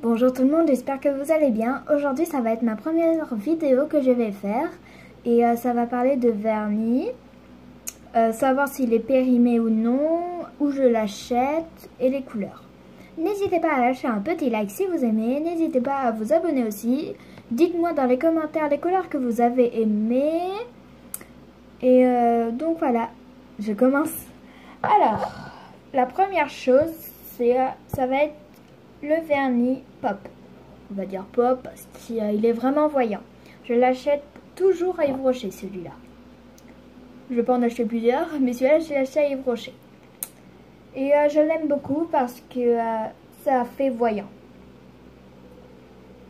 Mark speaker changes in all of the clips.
Speaker 1: Bonjour tout le monde, j'espère que vous allez bien. Aujourd'hui ça va être ma première vidéo que je vais faire et ça va parler de vernis, savoir s'il est périmé ou non, où je l'achète et les couleurs. N'hésitez pas à lâcher un petit like si vous aimez, n'hésitez pas à vous abonner aussi. Dites-moi dans les commentaires les couleurs que vous avez aimées. Et donc voilà, je commence. Alors, la première chose, ça va être le vernis pop. On va dire pop parce qu'il est vraiment voyant. Je l'achète toujours à Yves Rocher, celui-là. Je peux en acheter plusieurs, mais celui-là, je l'ai acheté à Yves Rocher. Et je l'aime beaucoup parce que ça fait voyant.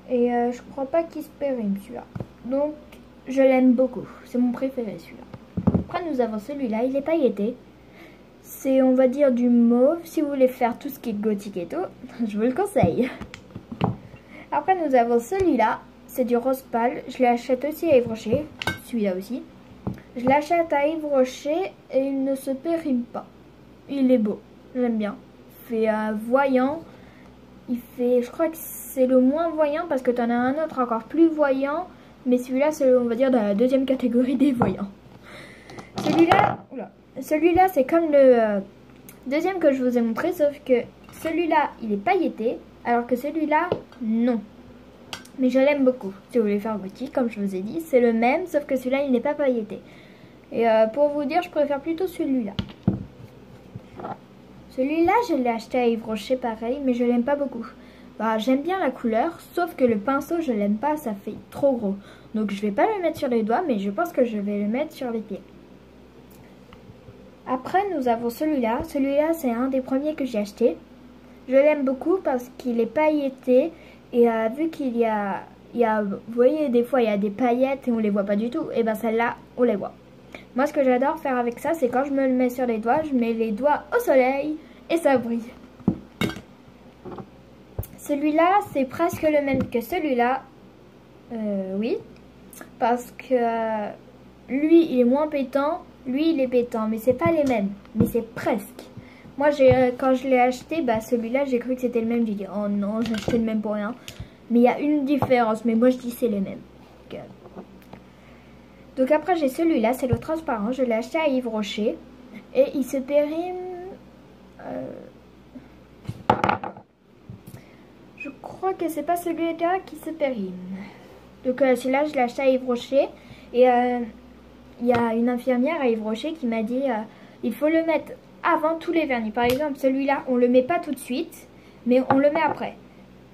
Speaker 1: Et je crois pas qu'il se périme, celui-là. Donc, je l'aime beaucoup. C'est mon préféré, celui-là. Après, nous avons celui-là. Il est pailleté. C'est, on va dire, du mauve. Si vous voulez faire tout ce qui est gothique et tout, je vous le conseille. Après, nous avons celui-là. C'est du rose pâle. Je l'achète aussi à Yves Rocher. Celui-là aussi. Je l'achète à Yves Rocher et il ne se périme pas. Il est beau. J'aime bien. Il fait voyant. Il fait, je crois que c'est le moins voyant parce que tu en as un autre encore plus voyant. Mais celui-là, c'est, on va dire, dans la deuxième catégorie des voyants. Celui-là, c'est comme le deuxième que je vous ai montré, sauf que celui-là, il est pailleté, alors que celui-là, non. Mais je l'aime beaucoup. Si vous voulez faire gothique, comme je vous ai dit, c'est le même, sauf que celui-là, il n'est pas pailleté. Et pour vous dire, je préfère plutôt celui-là. Celui-là, je l'ai acheté à Yves Rocher, pareil, mais je l'aime pas beaucoup. Bah, j'aime bien la couleur, sauf que le pinceau, je l'aime pas, ça fait trop gros. Donc, je vais pas le mettre sur les doigts, mais je pense que je vais le mettre sur les pieds. Après, nous avons celui-là. Celui-là, c'est un des premiers que j'ai acheté. Je l'aime beaucoup parce qu'il est pailleté. Et vu qu'il y a, vous voyez, des fois, il y a des paillettes et on les voit pas du tout. Et ben celle-là, on les voit. Moi, ce que j'adore faire avec ça, c'est quand je me le mets sur les doigts, je mets les doigts au soleil et ça brille. Celui-là, c'est presque le même que celui-là. Oui. Parce que lui, il est moins pétant. Lui, il est pétant, mais c'est pas les mêmes. Mais c'est presque. Moi, quand je l'ai acheté, bah celui-là, j'ai cru que c'était le même. J'ai dit, oh non, j'ai acheté le même pour rien. Mais il y a une différence. Mais moi, je dis c'est les mêmes. Donc après, j'ai celui-là, c'est le transparent. Je l'ai acheté à Yves Rocher. Et il se périme... Je crois que c'est pas celui-là qui se périme. Donc celui-là, je l'ai acheté à Yves Rocher. Et... il y a une infirmière à Yves Rocher qui m'a dit il faut le mettre avant tous les vernis. Par exemple, celui-là, on le met pas tout de suite, mais on le met après.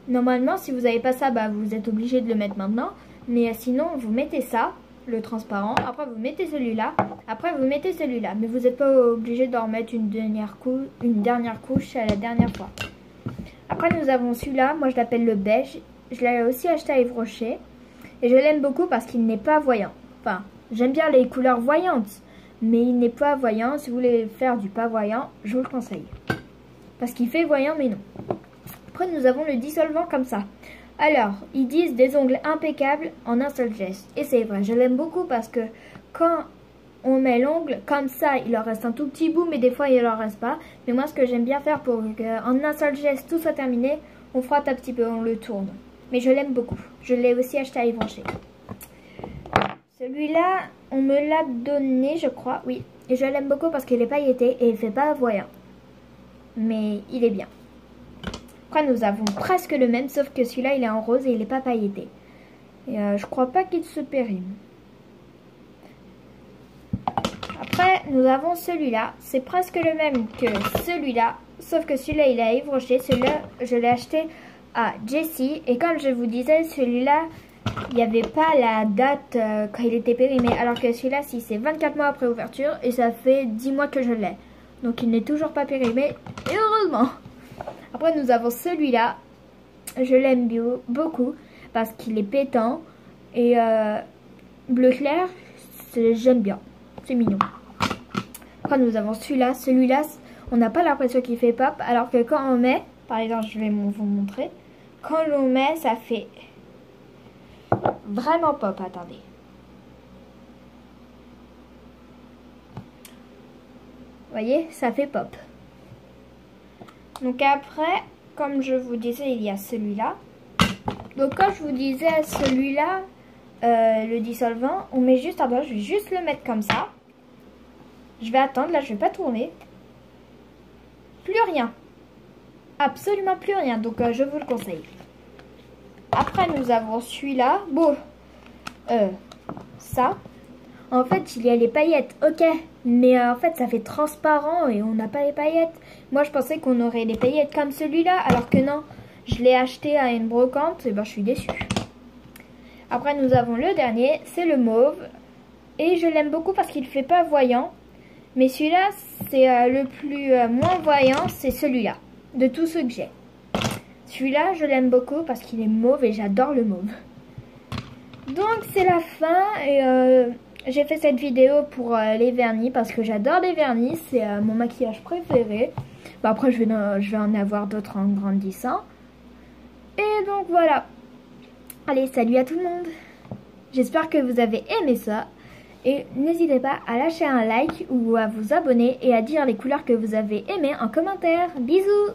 Speaker 1: Normalement, si vous n'avez pas ça, bah, vous êtes obligé de le mettre maintenant. Mais sinon, vous mettez ça, le transparent. Après, vous mettez celui-là. Après, vous mettez celui-là. Mais vous n'êtes pas obligé d'en remettre une dernière couche à la dernière fois. Après, nous avons celui-là. Moi, je l'appelle le beige. Je l'ai aussi acheté à Yves Rocher. Et je l'aime beaucoup parce qu'il n'est pas voyant. Enfin... j'aime bien les couleurs voyantes, mais il n'est pas voyant. Si vous voulez faire du pas voyant, je vous le conseille. Parce qu'il fait voyant, mais non. Après, nous avons le dissolvant comme ça. Alors, ils disent des ongles impeccables en un seul geste. Et c'est vrai, je l'aime beaucoup parce que quand on met l'ongle comme ça, il en reste un tout petit bout, mais des fois, il en reste pas. Mais moi, ce que j'aime bien faire pour qu'en un seul geste, tout soit terminé, on frotte un petit peu, on le tourne. Mais je l'aime beaucoup. Je l'ai aussi acheté à Yves Rocher. Celui-là, on me l'a donné, je crois, oui. Et je l'aime beaucoup parce qu'il est pailleté et il fait pas voyant. Mais il est bien. Après, nous avons presque le même, sauf que celui-là, il est en rose et il n'est pas pailleté. Et je crois pas qu'il se périme. Après, nous avons celui-là. C'est presque le même que celui-là. Sauf que celui-là, il est à Yves Rocher. Celui-là, je l'ai acheté à Jessie. Et comme je vous disais, celui-là... il n'y avait pas la date quand il était périmé. Alors que celui-là, si c'est 24 mois après ouverture. Et ça fait 10 mois que je l'ai. Donc il n'est toujours pas périmé. Et heureusement. Après nous avons celui-là. Je l'aime beaucoup. Parce qu'il est pétant. Et bleu clair. J'aime bien. C'est mignon. Après nous avons celui-là. Celui-là, on n'a pas l'impression qu'il fait pop. Alors que quand on met. Par exemple, je vais vous montrer. Quand l'on met, ça fait... vraiment pop, attendez. Vous voyez, ça fait pop. Donc après, comme je vous disais, il y a celui-là. Donc comme je vous disais, celui-là, le dissolvant, on met juste à droite. Je vais juste le mettre comme ça. Je vais attendre, là je vais pas tourner. Plus rien. Absolument plus rien, donc je vous le conseille. Après nous avons celui-là. Bon, ça. En fait il y a les paillettes, ok. Mais en fait ça fait transparent et on n'a pas les paillettes. Moi je pensais qu'on aurait les paillettes comme celui-là, alors que non. Je l'ai acheté à une brocante et ben je suis déçue. Après nous avons le dernier, c'est le mauve. Et je l'aime beaucoup parce qu'il fait pas voyant. Mais celui-là c'est le plus moins voyant, c'est celui-là. De tous ceux que j'ai. Celui-là je l'aime beaucoup parce qu'il est mauve et j'adore le mauve. Donc c'est la fin et j'ai fait cette vidéo pour les vernis parce que j'adore les vernis. C'est mon maquillage préféré. Bah, après je vais en avoir d'autres en grandissant. Et donc voilà. Allez, salut à tout le monde. J'espère que vous avez aimé ça. Et n'hésitez pas à lâcher un like ou à vous abonner et à dire les couleurs que vous avez aimées en commentaire. Bisous!